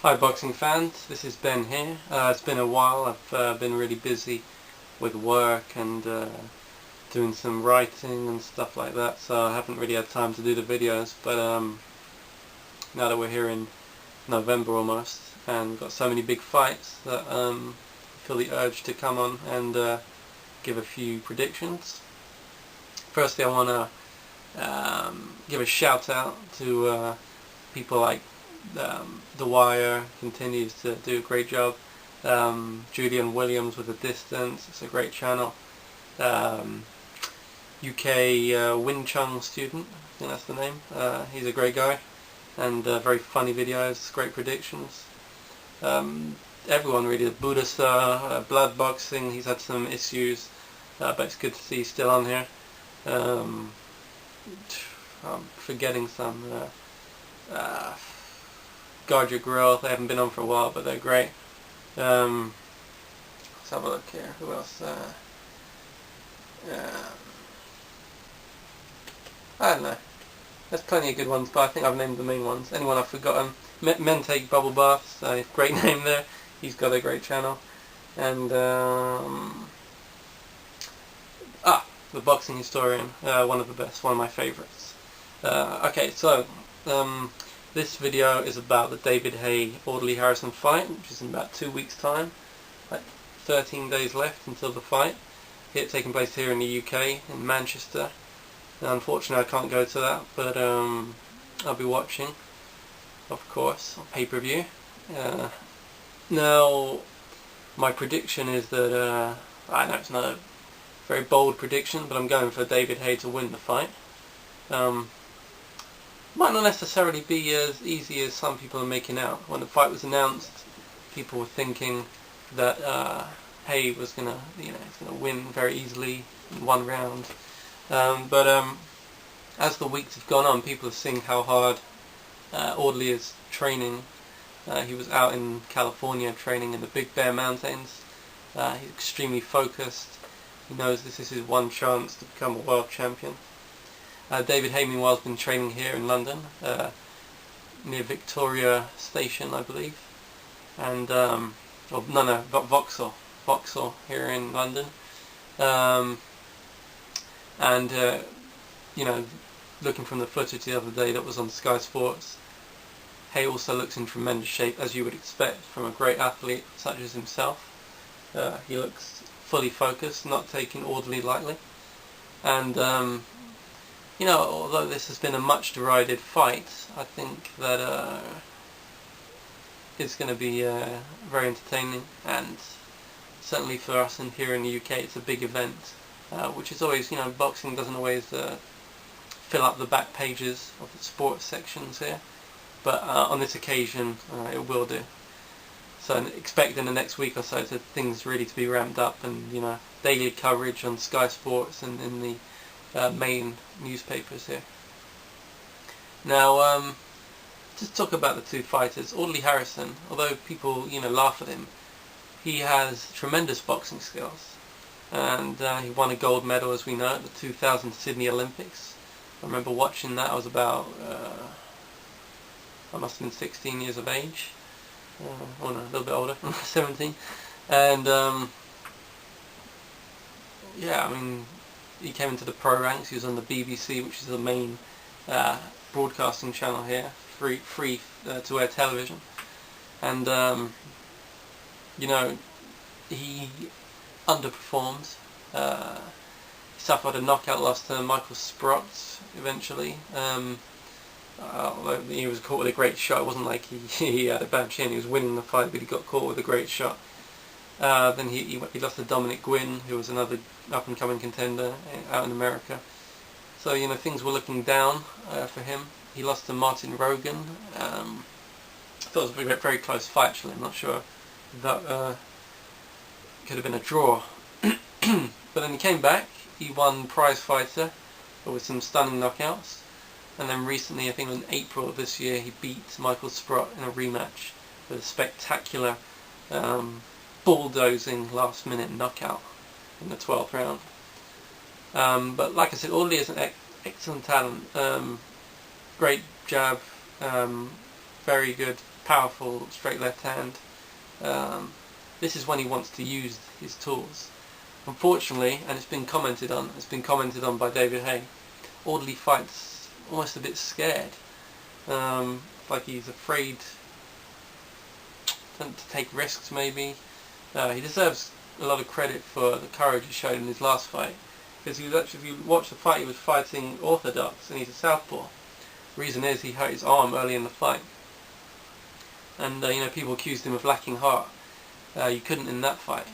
Hi boxing fans, this is Ben here. It's been a while. I've been really busy with work and doing some writing and stuff like that, so I haven't really had time to do the videos. But now that we're here in November almost and got so many big fights, that I feel the urge to come on and give a few predictions. Firstly, I want to give a shout out to people like The Wire continues to do a great job. Julian Williams with The Distance, it's a great channel. UK Wing Chun student, I think that's the name. He's a great guy and very funny videos, great predictions. Everyone really, Buddha Star, Blood Boxing, he's had some issues, but it's good to see he's still on here. I'm forgetting some. Guard Your Grill, they haven't been on for a while, but they're great. Let's have a look here. Who else? I don't know. There's plenty of good ones, but I think I've named the main ones. Anyone I've forgotten? Men Take Bubble Baths, great name there. He's got a great channel. And The Boxing Historian, one of the best, one of my favourites. Okay, so this video is about the David Haye Audley Harrison fight, which is in about 2 weeks' time. Like 13 days left until the fight. It's taking place here in the UK, in Manchester. Now, unfortunately, I can't go to that, but I'll be watching, of course, on pay-per-view. Now, my prediction is that I know it's not a very bold prediction, but I'm going for David Haye to win the fight. Might not necessarily be as easy as some people are making out. When the fight was announced, people were thinking that Haye was gonna win very easily in one round. But as the weeks have gone on, people have seen how hard Audley is training. He was out in California training in the Big Bear Mountains. He's extremely focused. He knows this is his one chance to become a world champion. David Haye, meanwhile, has been training here in London, near Victoria Station, I believe, and Vauxhall here in London, looking from the footage the other day that was on Sky Sports, Haye also looks in tremendous shape, as you would expect from a great athlete such as himself. He looks fully focused, not taking Audley lightly, and although this has been a much derided fight, I think that it's going to be very entertaining, and certainly for us here in the UK it's a big event, which is always, boxing doesn't always fill up the back pages of the sports sections here, but on this occasion it will do. So expect in the next week or so things really to be ramped up, and daily coverage on Sky Sports and in the main newspapers here. Now, just talk about the two fighters. Audley Harrison, although people laugh at him, he has tremendous boxing skills, and he won a gold medal, as we know, at the 2000 Sydney Olympics. I remember watching that. I was about I must have been 16 years of age, or no, a little bit older, 17, and yeah, I mean, he came into the pro ranks. He was on the BBC, which is the main broadcasting channel here, free to air television, and he underperformed. He suffered a knockout loss to Michael Sprott eventually. Although he was caught with a great shot, it wasn't like he had a bad chin. He was winning the fight, but he got caught with a great shot. Then he lost to Dominic Gwynn, who was another up-and-coming contender out in America. So things were looking down for him. He lost to Martin Rogan. I thought it was a very close fight, actually. I'm not sure if that could have been a draw. But then he came back. He won Prize Fighter with some stunning knockouts. And then recently, I think in April of this year, he beat Michael Sprott in a rematch with a spectacular bulldozing last-minute knockout in the 12th round. But like I said, Audley is an excellent talent. Great jab, very good powerful straight left hand. This is when he wants to use his tools. Unfortunately, and it's been commented on by David Haye, Audley fights almost a bit scared. Like he's afraid to take risks, maybe. He deserves a lot of credit for the courage he showed in his last fight, because he was actually, if you watch the fight, he was fighting orthodox, and he's a southpaw. Reason is he hurt his arm early in the fight, and people accused him of lacking heart. You couldn't in that fight.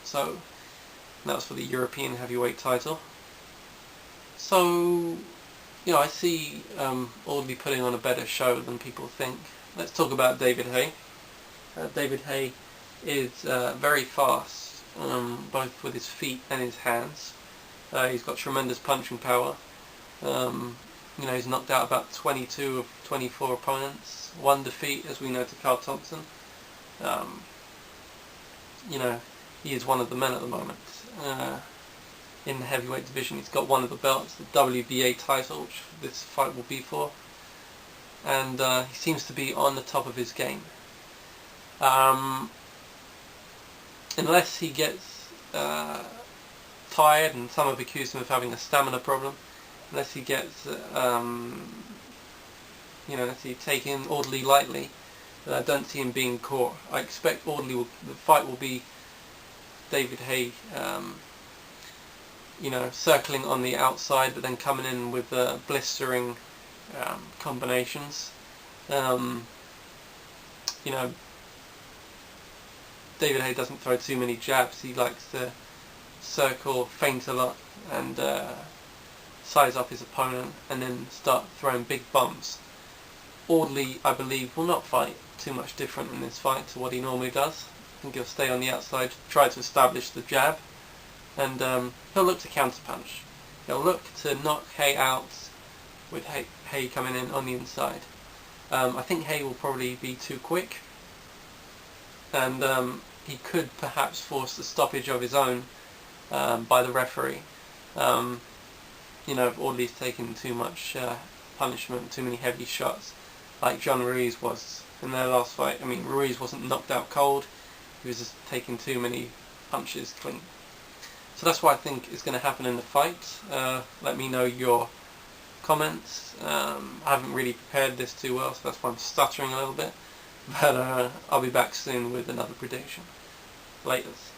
So that was for the European heavyweight title. So I see Audley putting on a better show than people think. Let's talk about David Haye. David Haye is very fast, both with his feet and his hands. He's got tremendous punching power. He's knocked out about 22 of 24 opponents. One defeat, as we know, to Carl Thompson. He is one of the men at the moment. In the heavyweight division, he's got one of the belts, the WBA title, which this fight will be for. And he seems to be on the top of his game. Unless he gets tired, and some have accused him of having a stamina problem, unless he gets, unless he taking Audley lightly, I don't see him being caught. I expect the fight will be David Haye, circling on the outside, but then coming in with blistering combinations. David Haye doesn't throw too many jabs. He likes to circle, feint a lot, and size up his opponent, and then start throwing big bumps. Audley, I believe, will not fight too much different in this fight to what he normally does. I think he'll stay on the outside, try to establish the jab, and he'll look to counterpunch. He'll look to knock Haye out with Haye coming in on the inside. I think Haye will probably be too quick, and he could perhaps force the stoppage of his own by the referee. If Audley's taken too much punishment, too many heavy shots, like John Ruiz was in their last fight. Ruiz wasn't knocked out cold, he was just taking too many punches clean. So that's what I think is going to happen in the fight. Let me know your comments. I haven't really prepared this too well, so that's why I'm stuttering a little bit. But I'll be back soon with another prediction. Laters.